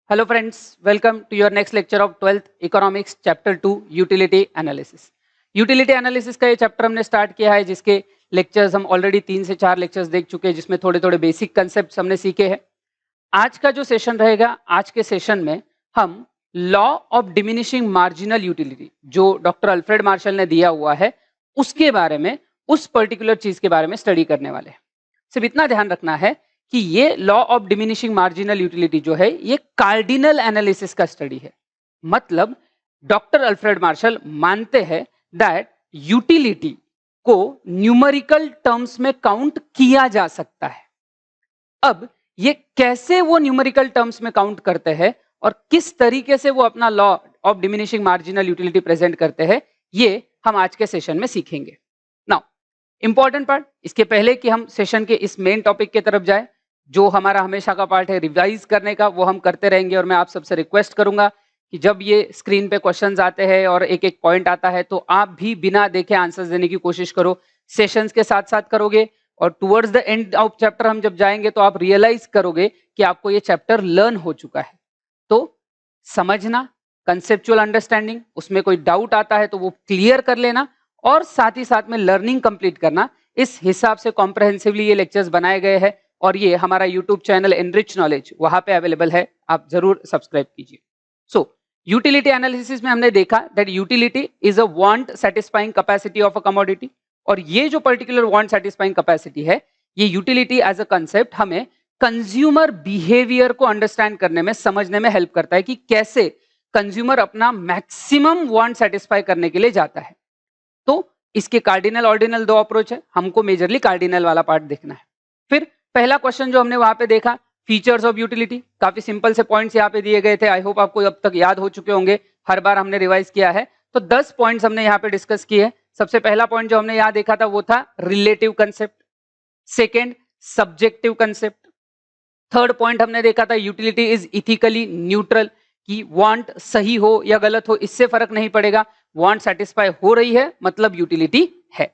Hello friends, welcome to your next lecture of 12th Economics Chapter 2 Utility Analysis. Utility Analysis का ये chapter हमने start किया है जिसके लेक्चर्स हम ऑलरेडी 3 से 4 लेक्चर्स देख चुके हैं जिसमें थोड़े थोड़े बेसिक कंसेप्ट हमने सीखे हैं. आज का जो सेशन रहेगा, आज के सेशन में हम law of diminishing marginal utility जो डॉक्टर अल्फ्रेड मार्शल ने दिया हुआ है उसके बारे में, उस पर्टिकुलर चीज के बारे में स्टडी करने वाले हैं. सिर्फ इतना ध्यान रखना है कि ये law of diminishing marginal utility जो है ये कार्डिनल एनालिसिस का स्टडी है. मतलब डॉक्टर अल्फ्रेड मार्शल मानते हैं दैट यूटिलिटी को न्यूमेरिकल टर्म्स में काउंट किया जा सकता है. अब ये कैसे वो न्यूमेरिकल टर्म्स में काउंट करते हैं और किस तरीके से वो अपना law of diminishing marginal utility present करते हैं, ये हम आज के सेशन में सीखेंगे. नाउ इंपॉर्टेंट पार्ट, इसके पहले कि हम सेशन के इस मेन टॉपिक की तरफ जाए, जो हमारा हमेशा का पार्ट है रिवाइज करने का, वो हम करते रहेंगे. और मैं आप सबसे रिक्वेस्ट करूंगा कि जब ये स्क्रीन पे क्वेश्चंस आते हैं और एक एक पॉइंट आता है तो आप भी बिना देखे आंसर्स देने की कोशिश करो. सेशंस के साथ साथ करोगे और towards the end of chapter हम जब जाएंगे तो आप रियलाइज करोगे कि आपको ये चैप्टर लर्न हो चुका है. तो समझना, कंसेप्चुअल अंडरस्टैंडिंग, उसमें कोई डाउट आता है तो वो क्लियर कर लेना और साथ ही साथ में लर्निंग कंप्लीट करना. इस हिसाब से कॉम्प्रहेंसिवली ये लेक्चर्स बनाए गए हैं और ये हमारा यूट्यूब चैनल एनरिच नॉलेज वहां पे अवेलेबल है, आप जरूर सब्सक्राइब कीजिए. सो यूटिलिटी एनालिसिस में हमने देखा that utility is a want satisfying capacity of a commodity. और ये जो पर्टिकुलर वांट सेटिस्फाइंग कैपेसिटी है, ये यूटिलिटी एज अ कंसेप्ट हमें कंज्यूमर बिहेवियर को अंडरस्टैंड करने में, समझने में हेल्प करता है कि कैसे कंज्यूमर अपना मैक्सिमम वांट सेटिस्फाई करने के लिए जाता है. तो इसके कार्डिनल ऑर्डिनल दो अप्रोच है, हमको मेजरली कार्डिनल वाला पार्ट देखना है. फिर पहला क्वेश्चन जो हमने वहां पे देखा, फीचर्स ऑफ यूटिलिटी. काफी सिंपल से पॉइंट्स यहाँ पे दिए गए थे, आई होप आपको अब तक याद हो चुके होंगे, हर बार हमने रिवाइज किया है. तो 10 पॉइंट्स हमने यहाँ पे डिस्कस किए. सबसे पहला पॉइंट जो हमने यहाँ देखा था वो था relative concept. Second, subjective concept. Third point हमने देखा था यूटिलिटी इज इथिकली न्यूट्रल, कि वांट सही हो या गलत हो इससे फर्क नहीं पड़ेगा, वांट सेटिस्फाई हो रही है मतलब यूटिलिटी है.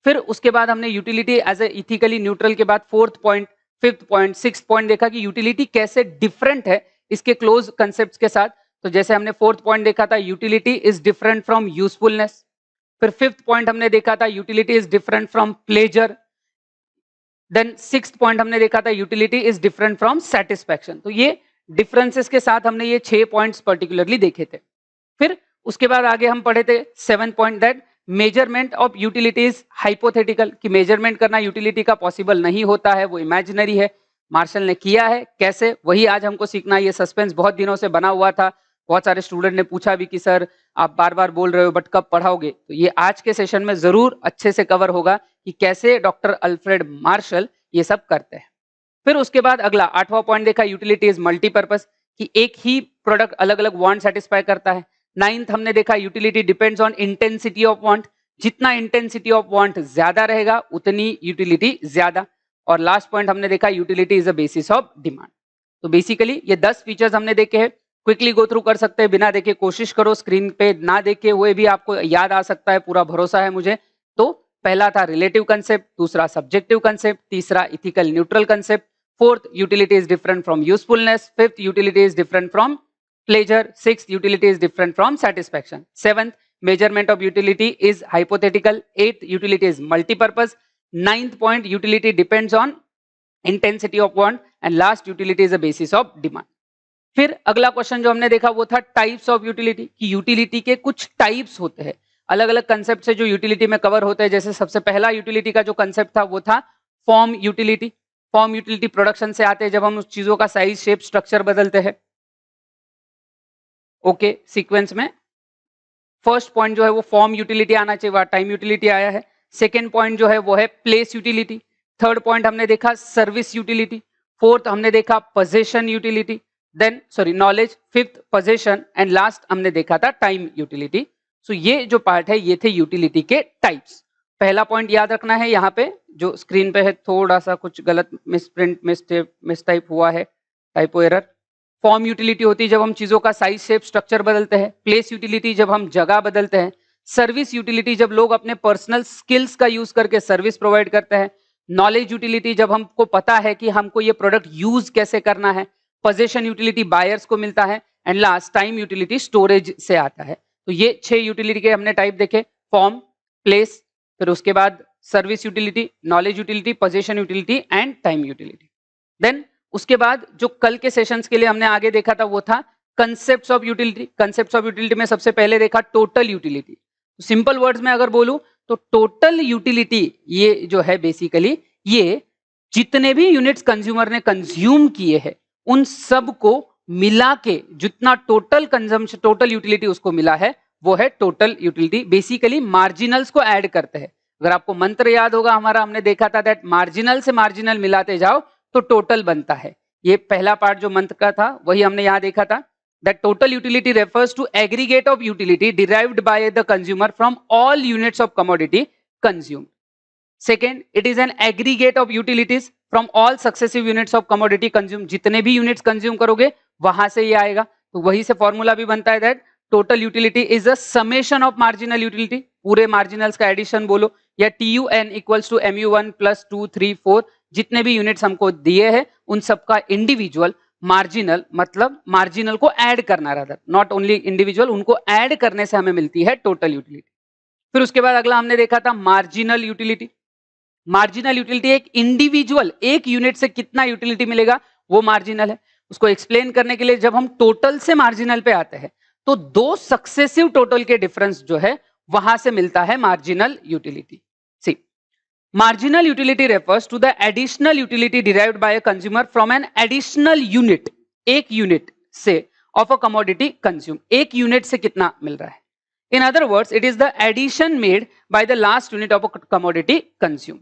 फिर उसके बाद हमने utility as a ethically neutral के बाद fourth point, fifth point, sixth point देखा कि यूटिलिटी कैसे डिफरेंट है इसके क्लोज कंसेप्ट्स के साथ. तो जैसे हमने फोर्थ पॉइंट देखा था utility is different from usefulness. फिर फिफ्थ पॉइंट हमने देखा था utility is different from pleasure. Then sixth point हमने देखा था utility is different from satisfaction. तो ये डिफरेंसेस के साथ हमने ये 6 पॉइंट्स पर्टिकुलरली देखे थे. फिर उसके बाद आगे हम पढ़े थे 7 point that measurement of utility is hypothetical, कि मेजरमेंट करना यूटिलिटी का पॉसिबल नहीं होता है, वो इमेजिनरी है. मार्शल ने किया है, कैसे, वही आज हमको सीखना है. ये सस्पेंस बहुत दिनों से बना हुआ था, बहुत सारे स्टूडेंट ने पूछा भी कि सर आप बार बार बोल रहे हो बट कब पढ़ाओगे. तो ये आज के सेशन में जरूर अच्छे से कवर होगा कि कैसे डॉक्टर अल्फ्रेड मार्शल ये सब करते हैं. फिर उसके बाद अगला 8वां पॉइंट देखा यूटिलिटी इज मल्टीपर्पज, कि एक ही प्रोडक्ट अलग अलग वांट सेटिस्फाई करता है. 9th हमने देखा utility depends on intensity of want, जितना इंटेंसिटी ऑफ वांट ज्यादा रहेगा उतनी यूटिलिटी ज्यादा. और लास्ट पॉइंट हमने देखा utility is a basis of demand. तो बेसिकली ये 10 फीचर्स हमने देखे हैं, क्विकली गो थ्रू कर सकते हैं, बिना देखे कोशिश करो, स्क्रीन पे ना देखे हुए भी आपको याद आ सकता है, पूरा भरोसा है मुझे. तो पहला था रिलेटिव कंसेप्ट, दूसरा सब्जेक्टिव कंसेप्ट, तीसरा ethical neutral concept, fourth utility is different from usefulness, fifth utility is different from pleasure, sixth utility is different from satisfaction, seventh measurement of utility is hypothetical, eighth utility is multipurpose, ninth point utility depends on intensity of want, and last utility is a basis of demand. फिर अगला question जो हमने देखा वो था types of utility, कि utility के कुछ टाइप्स होते हैं, अलग अलग कंसेप्ट से जो यूटिलिटी में कवर होते हैं. जैसे सबसे पहला यूटिलिटी का जो कंसेप्ट था वो था form utility. Form utility production से आते हैं, जब हम उस चीजों का साइज, शेप, स्ट्रक्चर बदलते हैं. ओके, सीक्वेंस में फर्स्ट पॉइंट जो है वो फॉर्म यूटिलिटी आना चाहिए, वहां टाइम यूटिलिटी आया है. सेकेंड पॉइंट जो है वो है प्लेस यूटिलिटी. थर्ड पॉइंट हमने देखा सर्विस यूटिलिटी. फोर्थ हमने देखा possession utility, then sorry knowledge. Fifth possession, and last हमने देखा था टाइम यूटिलिटी. सो ये जो पार्ट है ये थे यूटिलिटी के टाइप्स. पहला पॉइंट याद रखना है, यहाँ पे जो स्क्रीन पे है थोड़ा सा कुछ गलत मिसप्रिंट, मिसटाइप हुआ है, टाइपो एरर. फॉर्म यूटिलिटी होती है जब हम चीजों का साइज, शेप, स्ट्रक्चर बदलते हैं. प्लेस यूटिलिटी जब हम जगह बदलते हैं. सर्विस यूटिलिटी जब लोग अपने पर्सनल स्किल्स का यूज करके सर्विस प्रोवाइड करते हैं. नॉलेज यूटिलिटी जब हमको पता है कि हमको ये प्रोडक्ट यूज कैसे करना है. पोजेशन यूटिलिटी बायर्स को मिलता है, and last time utility storage से आता है। तो ये 6 यूटिलिटी के हमने टाइप देखे, फॉर्म, प्लेस, फिर उसके बाद service utility, knowledge utility, possession utility and time utility. Then उसके बाद जो कल के सेशंस के लिए हमने आगे देखा था वो था concepts of utility. Concepts of utility में सबसे पहले देखा टोटल यूटिलिटी। सिंपल वर्ड्स में अगर बोलूं तो टोटल यूटिलिटी ये जो है बेसिकली ये जितने भी यूनिट्स कंज्यूमर ने कंज्यूम किए हैं उन सब को मिला के जितना टोटल कंजम्पशन, टोटल यूटिलिटी उसको मिला है वो है टोटल यूटिलिटी। बेसिकली मार्जिनल्स को ऐड करते हैं। अगर आपको मंत्र याद होगा हमारा, हमने देखा था दैट मार्जिनल से मार्जिनल मिलाते जाओ तो टोटल बनता है। ये पहला पार्ट जो मंत्र का था वही हमने यहाँ देखा था, that total utility refers to aggregate of utility derived by the consumer from all units of commodity consumed. Second, it is an aggregate of utilities from all successive units of commodity consumed. जितने भी units consume करोगे वहां से ये आएगा। तो वही से फॉर्मूला भी बनता है that total utility is a summation of marginal utility, पूरे marginals का एडिशन बोलो, या TUN equals to MU1 plus 2, 3, 4, जितने भी यूनिट्स हमको दिए हैं उन सबका इंडिविजुअल मार्जिनल, मतलब मार्जिनल को ऐड करना, रादर नॉट ओनली इंडिविजुअल, उनको ऐड करने से हमें मिलती है टोटल यूटिलिटी। फिर उसके बाद अगला हमने देखा था मार्जिनल यूटिलिटी। मार्जिनल यूटिलिटी एक इंडिविजुअल, एक यूनिट से कितना यूटिलिटी मिलेगा वो मार्जिनल है। उसको एक्सप्लेन करने के लिए जब हम टोटल से मार्जिनल पे आते हैं तो दो सक्सेसिव टोटल के डिफरेंस जो है वहां से मिलता है marginal utility. C, marginal utility refers to the additional utility derived by a consumer from an additional unit, एक यूनिट से of a commodity consumed, एक यूनिट से कितना मिल रहा है। In other words, it is the addition made by the last unit of a commodity consumed.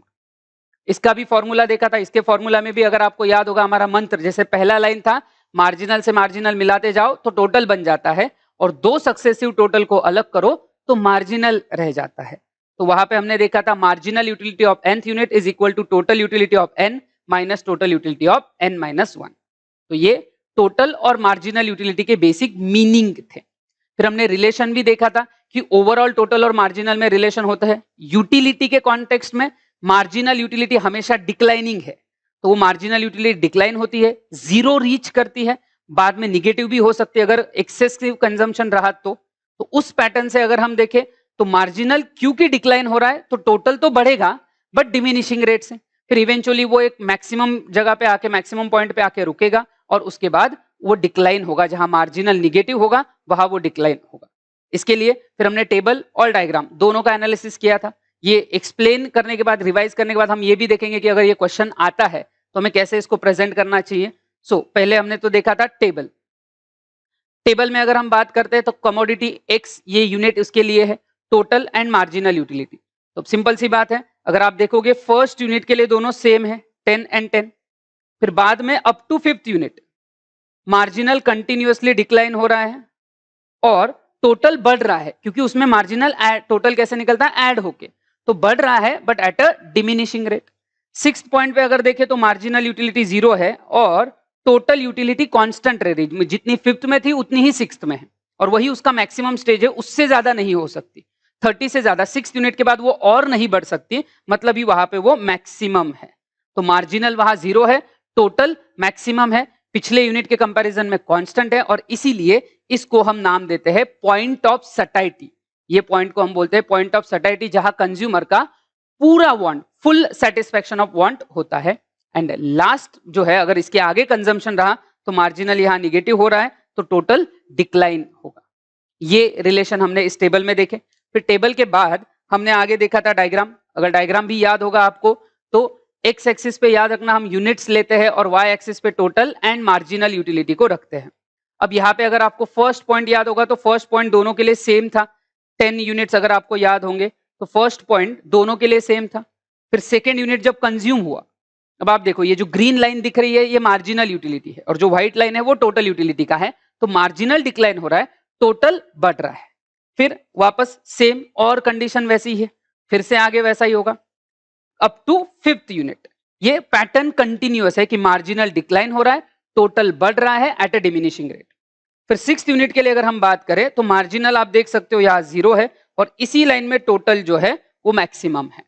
इसका भी formula देखा था। इसके फॉर्मूला में भी अगर आपको याद होगा हमारा मंत्र, जैसे पहला लाइन था मार्जिनल से मार्जिनल मिलाते जाओ तो टोटल बन जाता है, और दो सक्सेसिव टोटल को अलग करो तो मार्जिनल रह जाता है। तो वहां पे हमने देखा था marginal utility of nth unit is equal to total utility of n minus total utility of n minus 1। तो ये टोटल और मार्जिनल यूटिलिटी के बेसिक मीनिंग थे। फिर हमने रिलेशन भी देखा था कि ओवरऑल टोटल और मार्जिनल में रिलेशन होता है। यूटिलिटी के कॉन्टेक्स्ट में मार्जिनल यूटिलिटी हमेशा डिक्लाइनिंग है, तो वो मार्जिनल यूटिलिटी डिक्लाइन होती है, जीरो रीच करती है, बाद में निगेटिव भी हो सकती है अगर एक्सेसिव कंजम्पशन रहा तो उस पैटर्न से अगर हम देखें तो मार्जिनल क्योंकि डिक्लाइन हो रहा है तो टोटल तो बढ़ेगा बट डिमिनिशिंग रेट से, फिर इवेंचुअली वो एक मैक्सिमम जगह पे आके, मैक्सिमम पॉइंट पे आके रुकेगा और उसके बाद वो डिक्लाइन होगा, जहां मार्जिनल निगेटिव होगा वहां वो डिक्लाइन होगा। इसके लिए फिर हमने टेबल और डायग्राम दोनों का एनालिसिस किया था। ये एक्सप्लेन करने के बाद, रिवाइज करने के बाद हम ये भी देखेंगे कि अगर ये क्वेश्चन आता है तो हमें कैसे इसको प्रेजेंट करना चाहिए। पहले हमने तो देखा था टेबल। टेबल में अगर हम बात करते हैं तो कमोडिटी एक्स ये यूनिट उसके लिए है, टोटल एंड मार्जिनल यूटिलिटी। तो सिंपल सी बात है, अगर आप देखोगे फर्स्ट यूनिट के लिए दोनों सेम है 10 एंड 10, फिर बाद में up to fifth unit marginal continuously decline हो रहा है और टोटल बढ़ रहा है, क्योंकि उसमें मार्जिनल टोटल कैसे निकलता है, ऐड होके, तो बढ़ रहा है but at a diminishing rate. Sixth point पे अगर देखें तो मार्जिनल यूटिलिटी 0 है और टोटल यूटिलिटी कांस्टेंट रह रही, जितनी फिफ्थ में थी उतनी ही सिक्स्थ में है, और वही उसका मैक्सिमम स्टेज है, उससे ज्यादा नहीं हो सकती। 30 से ज्यादा सिक्स यूनिट के बाद वो और नहीं बढ़ सकती, मतलब ही वहां पे वो मैक्सिमम है। तो मार्जिनल वहां 0 है, टोटल मैक्सिमम है, पिछले यूनिट के कंपैरिजन में कांस्टेंट है, और इसीलिए इसको हम नाम देते हैं पॉइंट ऑफ सटाइटी। ये पॉइंट को हम बोलते हैं पॉइंट ऑफ सटाइटी, जहां कंज्यूमर का पूरा want, full satisfaction of want होता है। एंड लास्ट जो है, अगर इसके आगे कंजम्पशन रहा तो मार्जिनल यहां निगेटिव हो रहा है तो टोटल डिक्लाइन होगा। ये रिलेशन हमने इस टेबल में देखे। फिर टेबल के बाद हमने आगे देखा था डायग्राम। अगर डायग्राम भी याद होगा आपको तो एक्स एक्सिस पे याद रखना हम यूनिट्स लेते हैं और वाई एक्सिस पे टोटल एंड मार्जिनल यूटिलिटी को रखते हैं। अब यहाँ पे अगर आपको फर्स्ट पॉइंट याद होगा तो फर्स्ट पॉइंट दोनों के लिए सेम था, 10 यूनिट्स अगर आपको याद होंगे तो फर्स्ट पॉइंट दोनों के लिए सेम था। फिर सेकेंड यूनिट जब कंज्यूम हुआ, अब आप देखो ये जो ग्रीन लाइन दिख रही है ये मार्जिनल यूटिलिटी है और जो व्हाइट लाइन है वो टोटल यूटिलिटी का है, तो मार्जिनल डिक्लाइन हो रहा है, टोटल बढ़ रहा है। फिर वापस सेम और कंडीशन वैसी है, फिर से आगे वैसा ही होगा अप टू फिफ्थ यूनिट। ये पैटर्न कंटिन्यूअस है कि मार्जिनल डिक्लाइन हो रहा है, टोटल बढ़ रहा है एट अ डिमिनिशिंग रेट। फिर सिक्स्थ यूनिट के लिए अगर हम बात करें तो मार्जिनल आप देख सकते हो यहाँ 0 है और इसी लाइन में टोटल जो है वो मैक्सिमम है।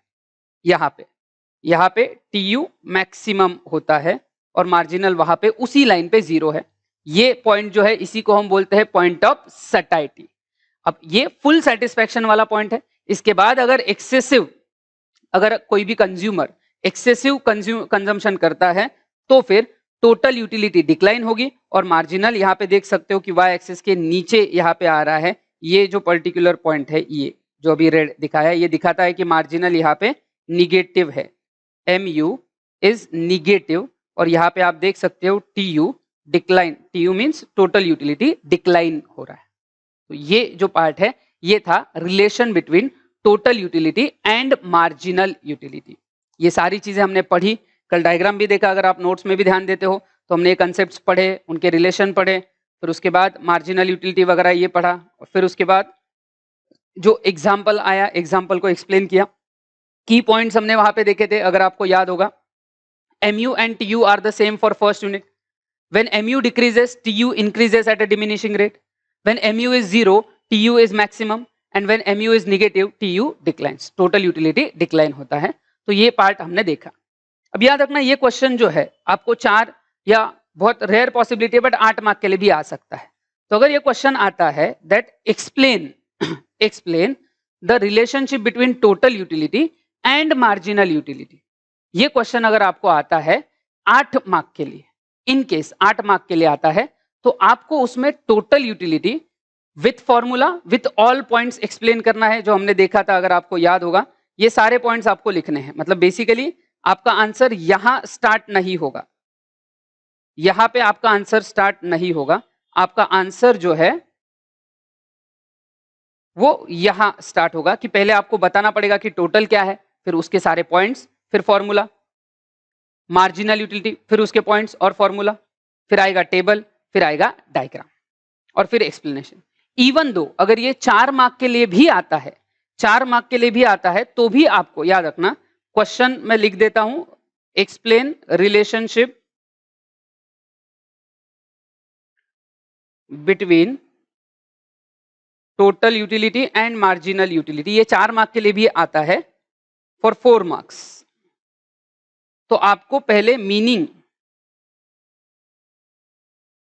यहाँ पे TU मैक्सिमम होता है और मार्जिनल वहां पे उसी लाइन पे 0 है। ये पॉइंट जो है इसी को हम बोलते हैं पॉइंट ऑफ सटाइटी। अब ये फुल सेटिस्फेक्शन वाला पॉइंट है। इसके बाद अगर कोई भी कंज्यूमर एक्सेसिव कंजम्पशन करता है तो फिर टोटल यूटिलिटी डिक्लाइन होगी और मार्जिनल यहाँ पे देख सकते हो कि वाई एक्सिस के नीचे यहाँ पे आ रहा है। ये जो पर्टिकुलर पॉइंट है, ये जो अभी रेड दिखाया है, ये दिखाता है कि मार्जिनल यहाँ पे निगेटिव है, MU इज निगेटिव। और यहाँ पे आप देख सकते हो TU decline, TU means total utility decline हो रहा है। तो ये जो पार्ट है ये था relation between total utility and marginal utility. ये सारी चीजें हमने पढ़ी, कल डायग्राम भी देखा। अगर आप नोट्स में भी ध्यान देते हो तो हमने ये कंसेप्ट्स पढ़े, उनके रिलेशन पढ़े, फिर उसके बाद मार्जिनल यूटिलिटी वगैरह ये पढ़ा, और फिर उसके बाद जो एग्जाम्पल आया एग्जाम्पल को एक्सप्लेन किया। की पॉइंट्स हमने वहां पे देखे थे, अगर आपको याद होगा, MU and TU are the same for first unit. When MU decreases, TU increases at a diminishing rate. When MU is 0, TU is maximum, and when MU is negative, TU declines. Total utility decline होता है। तो ये part हमने देखा। अब याद रखना ये क्वेश्चन जो है आपको 4 या बहुत रेयर पॉसिबिलिटी है बट 8 मार्क के लिए भी आ सकता है। तो अगर ये क्वेश्चन आता है that explain the relationship between total utility and marginal utility, ये क्वेश्चन अगर आपको आता है 8 मार्क के लिए, इन केस 8 मार्क के लिए आता है, तो आपको उसमें total utility with formula with all points explain करना है, जो हमने देखा था। अगर आपको याद होगा ये सारे पॉइंट्स आपको लिखने हैं। मतलब बेसिकली आपका आंसर यहां स्टार्ट नहीं होगा, यहां पे आपका आंसर स्टार्ट नहीं होगा। आपका आंसर जो है वो यहां स्टार्ट होगा कि पहले आपको बताना पड़ेगा कि टोटल क्या है, फिर उसके सारे पॉइंट्स, फिर फॉर्मूला, मार्जिनल यूटिलिटी, फिर उसके पॉइंट्स और फॉर्मूला, फिर आएगा टेबल, फिर आएगा डायग्राम और फिर एक्सप्लेनेशन। इवन दो अगर ये 4 मार्क के लिए भी आता है, 4 मार्क के लिए भी आता है, तो भी आपको याद रखना क्वेश्चन मैं लिख देता हूं, explain relationship between total utility and marginal utility. ये 4 मार्क के लिए भी आता है फॉर 4 मार्क्स। तो आपको पहले मीनिंग,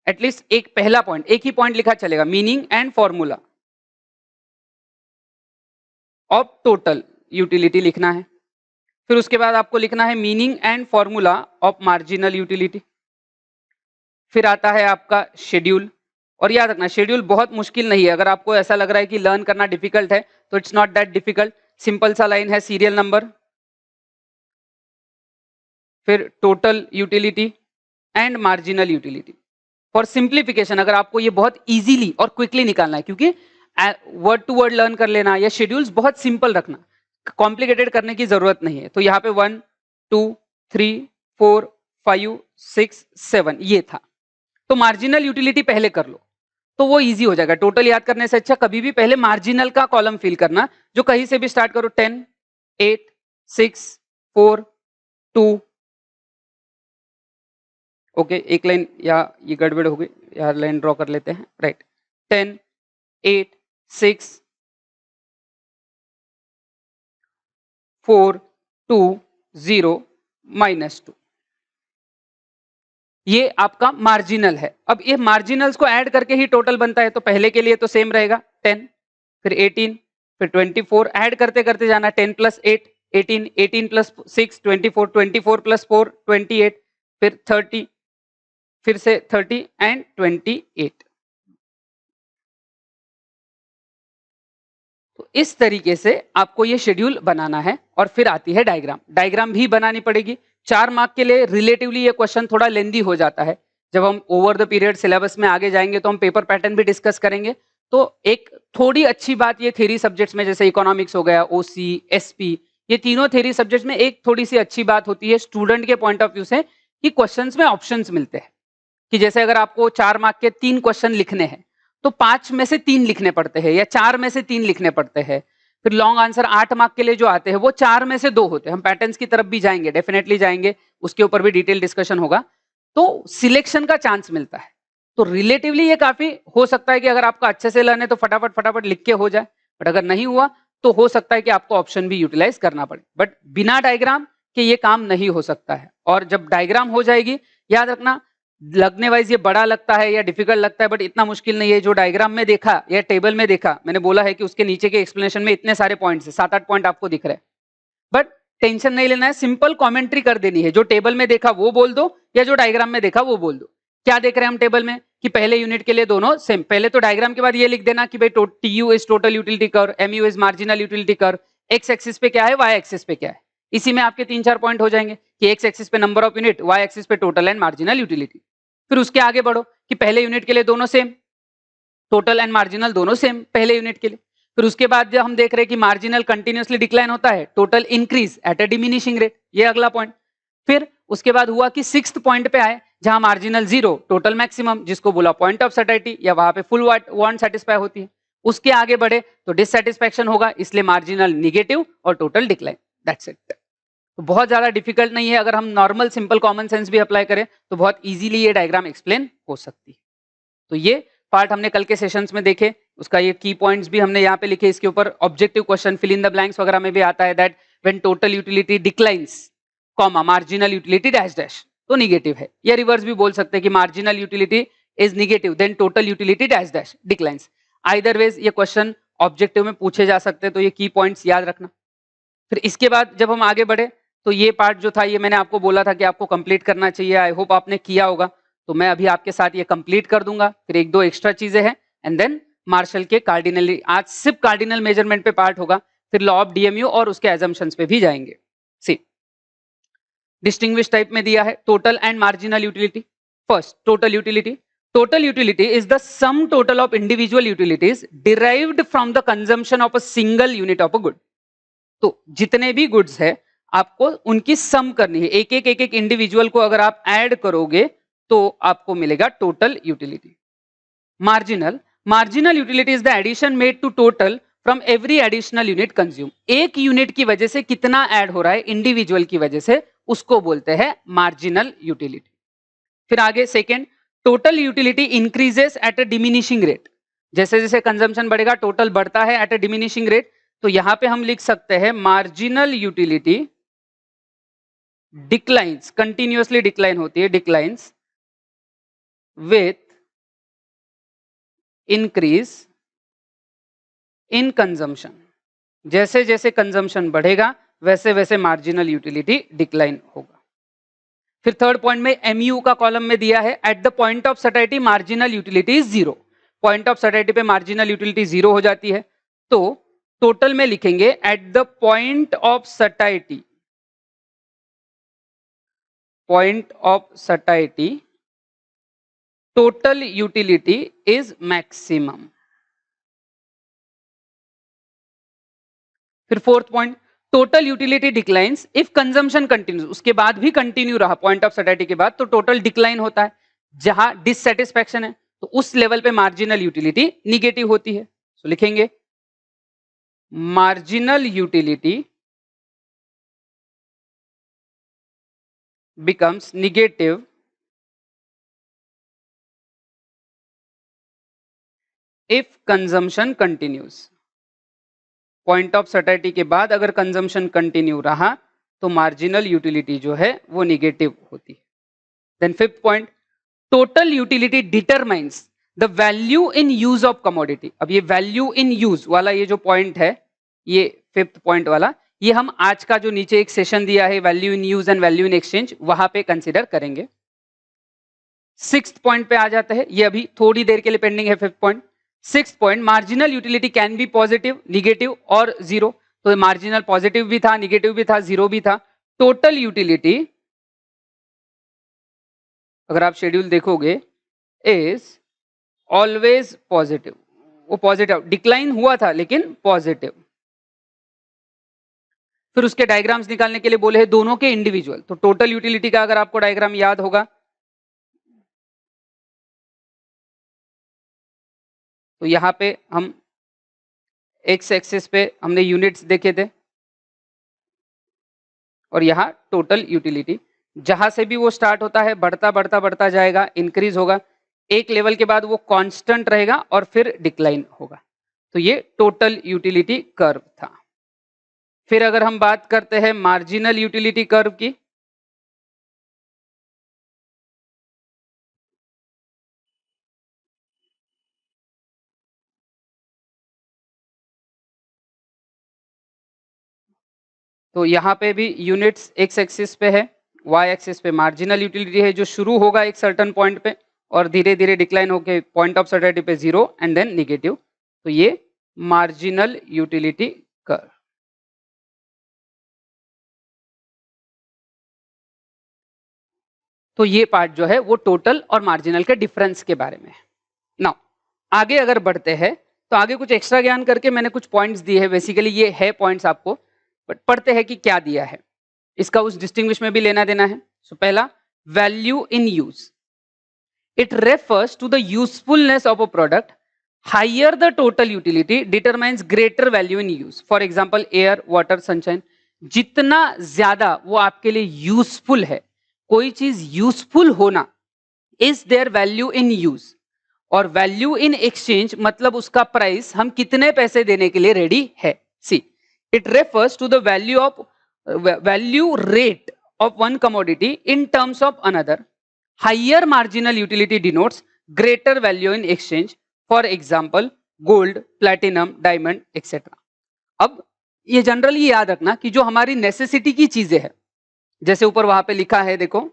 एटलीस्ट एक पहला पॉइंट, एक ही पॉइंट लिखा चलेगा, meaning and formula of total utility लिखना है। फिर उसके बाद आपको लिखना है meaning and formula of marginal utility. फिर आता है आपका शेड्यूल, और याद रखना शेड्यूल बहुत मुश्किल नहीं है। अगर आपको ऐसा लग रहा है कि लर्न करना डिफिकल्ट है तो it's not that difficult, simple सा लाइन है, सीरियल नंबर, फिर total utility and marginal utility. For simplification अगर आपको ये बहुत इजीली और क्विकली निकालना है, क्योंकि वर्ड टू वर्ड लर्न कर लेना या शेड्यूल्स बहुत सिंपल रखना, कॉम्प्लिकेटेड करने की जरूरत नहीं है। तो यहाँ पे 1 2 3 4 5 6 7 ये था। तो मार्जिनल यूटिलिटी पहले कर लो तो वो इजी हो जाएगा। टोटल याद करने से अच्छा कभी भी पहले मार्जिनल का कॉलम फिल करना, जो कहीं से भी स्टार्ट करो, 10 8 6 4 2। ओके, एक लाइन या ये गड़बड़ हो गई, यार लाइन ड्रॉ कर लेते हैं, राइट। 10 8 6 4 2 0 -2, ये आपका मार्जिनल है। अब ये मार्जिनल्स को ऐड करके ही टोटल बनता है, तो पहले के लिए तो सेम रहेगा 10, फिर 18, फिर 24, ऐड करते करते जाना, 10 + 8 18, 18 + 6 24, 24 + 4 28, फिर 30, फिर से 30 एंड 28। तो इस तरीके से आपको ये शेड्यूल बनाना है। और फिर आती है डायग्राम, डायग्राम भी बनानी पड़ेगी। 4 मार्क के लिए रिलेटिवली ये क्वेश्चन थोड़ा लेंदी हो जाता है। जब हम ओवर द पीरियड सिलेबस में आगे जाएंगे तो हम पेपर पैटर्न भी डिस्कस करेंगे। तो एक थोड़ी अच्छी बात ये थ्योरी सब्जेक्ट्स में, जैसे इकोनॉमिक्स हो गया, ओसी, एसपी, ये तीनों थ्योरी सब्जेक्ट्स में एक थोड़ी सी अच्छी बात होती है स्टूडेंट के पॉइंट ऑफ व्यू से, कि क्वेश्चंस में ऑप्शंस मिलते हैं। कि जैसे अगर आपको 4 मार्क के 3 क्वेश्चन लिखने हैं तो 5 में से 3 लिखने पड़ते हैं या 4 में से 3 लिखने पड़ते हैं। फिर लॉन्ग आंसर 8 मार्क के लिए जो आते हैं वो 4 में से 2 होते हैं। हम पैटर्न्स की तरफ भी जाएंगे, डेफिनेटली जाएंगे, उसके ऊपर भी डिटेल डिस्कशन होगा। तो सिलेक्शन का चांस मिलता है। तो रिलेटिवली ये काफी हो सकता है कि अगर आपका अच्छे से लर्न है तो फटाफट फटाफट लिख के हो जाए, बट अगर नहीं हुआ तो हो सकता है कि आपको ऑप्शन भी यूटिलाइज करना पड़े। बट बिना डायग्राम के ये काम नहीं हो सकता है। और जब डायग्राम हो जाएगी याद रखना, लगने वाइज ये बड़ा लगता है या डिफिकल्ट लगता है, बट इतना मुश्किल नहीं है। जो डायग्राम में देखा या टेबल में देखा, मैंने बोला है कि उसके नीचे के एक्सप्लेनेशन में इतने सारे पॉइंट्स है, 7-8 पॉइंट आपको दिख रहे हैं, बट टेंशन नहीं लेना है, सिंपल कमेंट्री कर देनी है। जो टेबल में देखा वो बोल दो, या जो डायग्राम में देखा वो बोल दो। क्या देख रहे हैं हम टेबल में कि पहले यूनिट के लिए दोनों सेम। पहले तो डायग्राम के बाद ये लिख देना कि भाई TU is total utility curve, MU is marginal utility curve, X axis पे क्या है, वाई एक्सिस पे क्या है। इसी में आपके 3-4 पॉइंट हो जाएंगे कि एक्स एक्सिस पे number of unit, Y axis पे टोटल एंड मार्जिनल यूटिलिटी। फिर उसके आगे बढ़ो कि पहले यूनिट के लिए दोनों सेम, टोटल एंड मार्जिनल दोनों सेम पहले यूनिट के लिए। फिर उसके बाद जब हम देख रहे हैं कि मार्जिनल कंटिन्यूअसली डिक्लाइन होता है, total increase at a diminishing rate, ये अगला पॉइंट। फिर उसके बाद हुआ कि 6th पॉइंट पे आए जहां मार्जिनल 0, टोटल मैक्सिमम, जिसको बोला पॉइंट ऑफ सैटिस्फैक्शन, या वहां पे फुल वांट सेटिस्फाई होती है। उसके आगे बढ़े तो डिससैटिस्फैक्शन होगा, इसलिए मार्जिनल निगेटिव और टोटल डिक्लाइन। That's it. तो बहुत ज्यादा डिफिकल्ट नहीं है, अगर हम नॉर्मल सिंपल कॉमन सेंस भी अप्लाई करें तो बहुत इजीली ये डायग्राम एक्सप्लेन हो सकती है। तो ये पार्ट हमने कल के सेशंस में देखे, उसका ये की पॉइंट्स भी हमने यहाँ पे लिखे। इसके ऊपर objective question fill in the blanks वगैरह में भी आता है that when total utility declines comma marginal utility dash dash, तो निगेटिव है। या रिवर्स भी बोल सकते हैं कि marginal utility is negative then total utility dash dash declines. Either ways ये क्वेश्चन ऑब्जेक्टिव में पूछे जा सकते हैं, तो ये की पॉइंट्स याद रखना। फिर इसके बाद जब हम आगे बढ़े तो ये पार्ट जो था ये मैंने आपको बोला था कि आपको कंप्लीट करना चाहिए, आई होप आपने किया होगा। तो मैं अभी आपके साथ ये कंप्लीट कर दूंगा। फिर 1-2 एक्स्ट्रा चीजें हैं एंड देन मार्शल के कार्डिनली, आज सिर्फ कार्डिनल मेजरमेंट पे पार्ट होगा। फिर लॉ ऑफ डीएमयू और उसके एजम्पशंस पे भी जाएंगे। सी डिस्टिंग्विश टाइप में दिया है total and marginal utility. First total utility, total utility is the sum total of individual utilities derived from the consumption of a single unit of a good। तो जितने भी गुड्स है आपको उनकी सम करनी है, एक एक इंडिविजुअल को अगर आप ऐड करोगे तो आपको मिलेगा total utility. Marginal utility is the addition made to total from every additional unit consume. एक यूनिट की वजह से कितना ऐड हो रहा है इंडिविजुअल की वजह से, उसको बोलते हैं मार्जिनल यूटिलिटी। फिर आगे second, total utility increases at a diminishing rate. जैसे जैसे कंजम्पशन बढ़ेगा टोटल बढ़ता है एट अ डिमिनिशिंग रेट। तो यहां पे हम लिख सकते हैं marginal utility declines, continuously decline होती है, declines with increase in consumption. जैसे जैसे कंजम्पशन बढ़ेगा वैसे वैसे मार्जिनल यूटिलिटी डिक्लाइन होगा। फिर थर्ड पॉइंट में एमयू का कॉलम में दिया है at the point of satisfaction marginal utility is 0। Point of satisfaction पे मार्जिनल यूटिलिटी 0 हो जाती है। तो टोटल में लिखेंगे at the point of satisfaction, point of satisfaction total utility is maximum. फिर fourth point, total utility declines if consumption continues. उसके बाद भी कंटिन्यू रहा पॉइंट ऑफ सैटिस्फैक्शन के बाद तो टोटल डिक्लाइन होता है। जहां डिससैटिस्फैक्शन है तो उस लेवल पे मार्जिनल यूटिलिटी निगेटिव होती है। तो लिखेंगे marginal utility becomes negative if consumption continues। Point of satisfaction के बाद अगर कंजम्पशन कंटिन्यू रहा तो मार्जिनल यूटिलिटी जो है वो निगेटिव होती है। Then fifth point, total utility determines the value in use of commodity. अब ये वैल्यू इन यूज वाला ये जो पॉइंट है, ये फिफ्थ पॉइंट वाला, ये हम आज का जो नीचे एक सेशन दिया है value in use and value in exchange, वहां पे कंसिडर करेंगे। सिक्स्थ पॉइंट पे आ जाता है, ये अभी थोड़ी देर के लिए पेंडिंग है fifth point. Sixth point, marginal utility can be positive, negative और जीरो। तो मार्जिनल पॉजिटिव भी था, निगेटिव भी था, जीरो भी था। टोटल यूटिलिटी अगर आप शेड्यूल देखोगे इज ऑलवेज पॉजिटिव। वो पॉजिटिव डिक्लाइन हुआ था लेकिन पॉजिटिव। फिर उसके डायग्राम्स निकालने के लिए बोले हैं दोनों के इंडिविजुअल। तो टोटल यूटिलिटी का अगर आपको डायग्राम याद होगा तो यहां पे हम एक्स एक्सिस पे हमने यूनिट्स देखे थे और यहाँ टोटल यूटिलिटी, जहां से भी वो स्टार्ट होता है बढ़ता बढ़ता बढ़ता जाएगा, इंक्रीज होगा, एक लेवल के बाद वो कांस्टेंट रहेगा और फिर डिक्लाइन होगा। तो ये टोटल यूटिलिटी कर्व था। फिर अगर हम बात करते हैं मार्जिनल यूटिलिटी कर्व की, तो यहाँ पे भी यूनिट्स एक्स एक्सिस पे है, वाई एक्सिस पे मार्जिनल यूटिलिटी है जो शुरू होगा एक सर्टेन पॉइंट पे और धीरे धीरे डिक्लाइन होके पॉइंट ऑफ सर्टेनिटी पे 0 एंड देन नेगेटिव। तो ये मार्जिनल यूटिलिटी कर्व। तो ये पार्ट जो है वो टोटल और मार्जिनल के डिफरेंस के बारे में है। नाउ आगे अगर बढ़ते हैं तो आगे कुछ एक्स्ट्रा ज्ञान करके मैंने कुछ पॉइंट्स दिए हैं, बेसिकली ये है पॉइंट्स आपको, बट पढ़ते हैं कि क्या दिया है, इसका उस डिस्टिंग्विश में भी लेना देना है। सो पहला, value in use, it refers to the usefulness of a product, higher the total utility determines greater value in use. For example air, water, sunshine, जितना ज्यादा वो आपके लिए यूजफुल है, कोई चीज यूजफुल होना is their value in use, और वैल्यू इन एक्सचेंज मतलब उसका प्राइस हम कितने पैसे देने के लिए रेडी है। See, it refers to the value rate of one commodity in terms of another, higher marginal utility denotes greater value in exchange, for example gold, platinum, diamond etcetera. अब ये जनरली याद रखना कि जो हमारी नेसेसिटी की चीजें हैं, जैसे ऊपर वहां पे लिखा है देखो,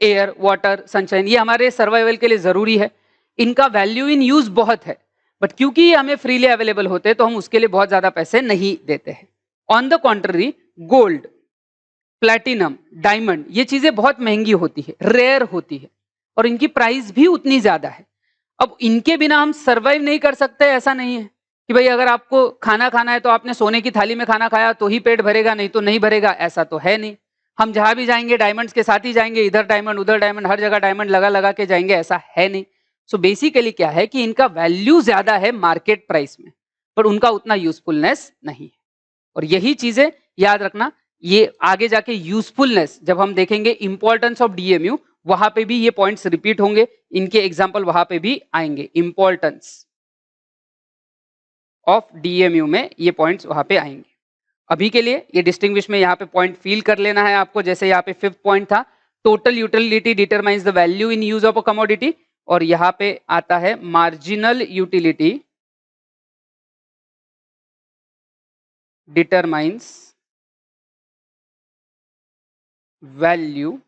एयर, वाटर, सनशाइन, ये हमारे सर्वाइवल के लिए जरूरी है, इनका वैल्यू इन यूज बहुत है, बट क्योंकि ये हमें फ्रीली अवेलेबल होते हैं तो हम उसके लिए बहुत ज्यादा पैसे नहीं देते हैं। On the contrary, gold, platinum, diamond, ये चीजें बहुत महंगी होती है, रेयर होती है, और इनकी प्राइस भी उतनी ज्यादा है। अब इनके बिना हम सर्वाइव नहीं कर सकते, ऐसा नहीं है कि भाई अगर आपको खाना खाना है तो आपने सोने की थाली में खाना खाया तो ही पेट भरेगा, नहीं तो नहीं भरेगा, ऐसा तो है नहीं। हम जहां भी जाएंगे डायमंड्स के साथ ही जाएंगे, इधर डायमंड उधर डायमंड, हर जगह डायमंड लगा लगा के जाएंगे, ऐसा है नहीं। सो बेसिकली क्या है कि इनका वैल्यू ज्यादा है मार्केट प्राइस में, पर उनका उतना यूजफुलनेस नहीं है। और यही चीजें याद रखना, ये आगे जाके यूजफुलनेस जब हम देखेंगे इंपॉर्टेंस ऑफ डीएमयू, वहां पे भी ये पॉइंट्स रिपीट होंगे, इनके एग्जाम्पल वहां पे भी आएंगे, इंपॉर्टेंस ऑफ डीएमयू में ये पॉइंट्स वहां पे आएंगे। अभी के लिए ये डिस्टिंग्विश में यहाँ पे पॉइंट फील कर लेना है आपको, जैसे यहाँ पे 5th पॉइंट था, total utility determines the value in use of a commodity, और यहाँ पे आता है marginal utility determines value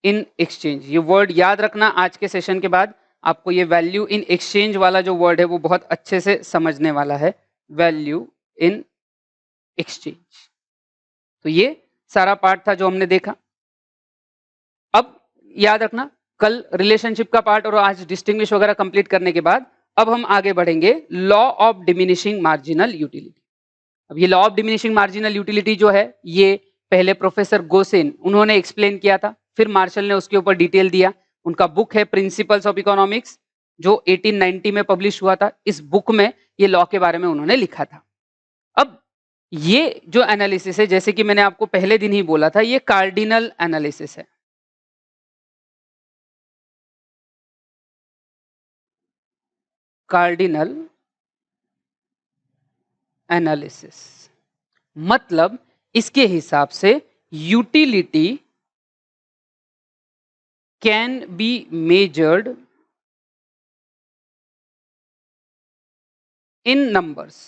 in exchange. ये वर्ड याद रखना, आज के सेशन के बाद आपको ये वैल्यू इन एक्सचेंज वाला जो वर्ड है वो बहुत अच्छे से समझने वाला है, वैल्यू इन एक्सचेंज। तो ये सारा पार्ट था जो हमने देखा। अब याद रखना, कल रिलेशनशिप का पार्ट और आज डिस्टिंग्विश वगैरह कंप्लीट करने के बाद अब हम आगे बढ़ेंगे law of diminishing marginal utility. अब ये law of diminishing marginal utility जो है, ये पहले प्रोफेसर गोसेन उन्होंने एक्सप्लेन किया था, फिर मार्शल ने उसके ऊपर डिटेल दिया। उनका बुक है प्रिंसिपल्स ऑफ इकोनॉमिक्स, जो 1890 में पब्लिश हुआ था। इस बुक में ये लॉ के बारे में उन्होंने लिखा था। अब ये जो एनालिसिस है, जैसे कि मैंने आपको पहले दिन ही बोला था, ये कार्डिनल एनालिसिस है। कार्डिनल एनालिसिस मतलब इसके हिसाब से utility can be measured in numbers.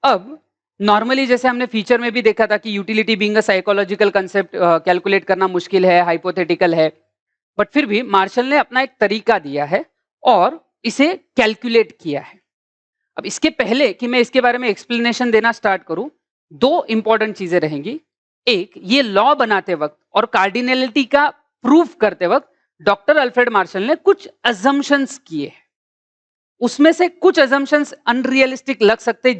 अब नॉर्मली जैसे हमने फीचर में भी देखा था कि utility being a psychological concept, calculate करना मुश्किल है, हाइपोथेटिकल है, बट फिर भी मार्शल ने अपना एक तरीका दिया है और इसे कैलकुलेट किया है। अब इसके पहले कि मैं इसके बारे में एक्सप्लेनेशन देना स्टार्ट करूं, दो इंपॉर्टेंट चीजें रहेंगी। एक, ये लॉ बनाते वक्त और कार्डिनलिटी का प्रूफ करते वक्त डॉक्टर अल्फ्रेड मार्शल ने कुछ अजम्पशंस किए हैं। उसमें से कुछ अजम्पशंस अनरियलिस्टिक लग सकते हैं,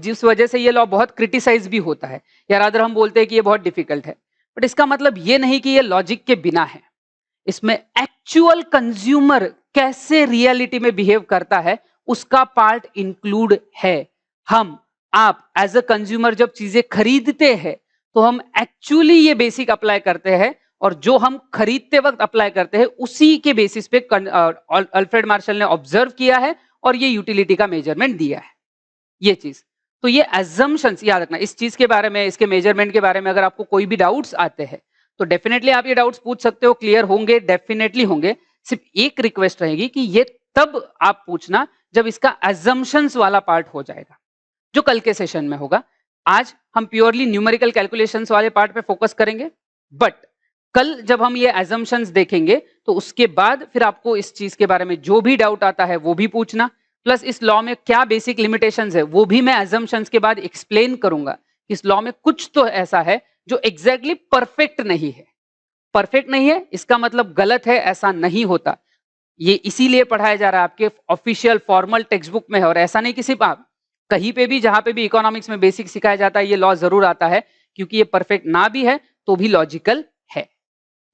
जिस वजह से ये लॉ बहुत क्रिटिसाइज भी होता है, या रादर हम बोलते हैं कि ये बहुत डिफिकल्ट है। बट इसका मतलब ये नहीं कि ये लॉजिक के बिना है। इसमें एक्चुअल कंज्यूमर कैसे रियलिटी में बिहेव करता है उसका पार्ट इंक्लूड है। हम, आप एज अ कंज्यूमर जब चीजें खरीदते हैं तो हम एक्चुअली ये बेसिक अप्लाई करते हैं, और जो हम खरीदते वक्त अप्लाई करते हैं उसी के बेसिस पे अल्फ्रेड मार्शल ने ऑब्जर्व किया है और ये यूटिलिटी का मेजरमेंट दिया है। ये चीज, तो ये एजम्पशंस याद रखना। इस चीज के बारे में, इसके मेजरमेंट के बारे में अगर आपको कोई भी डाउट्स आते हैं तो डेफिनेटली आप ये डाउट्स पूछ सकते हो, क्लियर होंगे, डेफिनेटली होंगे। सिर्फ एक रिक्वेस्ट रहेगी कि ये तब आप पूछना जब इसका assumptions वाला पार्ट हो जाएगा, जो कल के सेशन में होगा। आज हम प्योरली न्यूमेरिकल कैलकुलेशंस वाले पार्ट पे फोकस करेंगे, बट कल जब हम ये assumptions देखेंगे तो उसके बाद फिर आपको इस चीज के बारे में जो भी डाउट आता है वो भी पूछना, प्लस इस लॉ में क्या बेसिक लिमिटेशंस है वो भी मैं assumptions के बाद एक्सप्लेन करूंगा। इस लॉ में कुछ तो ऐसा है जो एग्जैक्टली परफेक्ट नहीं है। परफेक्ट नहीं है इसका मतलब गलत है, ऐसा नहीं होता। ये इसीलिए पढ़ाया जा रहा है आपके ऑफिशियल फॉर्मल टेक्स्ट बुक में है, और ऐसा नहीं कि सिर्फ आप कहीं पे भी जहां पे भी इकोनॉमिक्स में बेसिक सिखाया जाता है ये लॉ जरूर आता है, क्योंकि ये परफेक्ट ना भी है तो भी लॉजिकल है।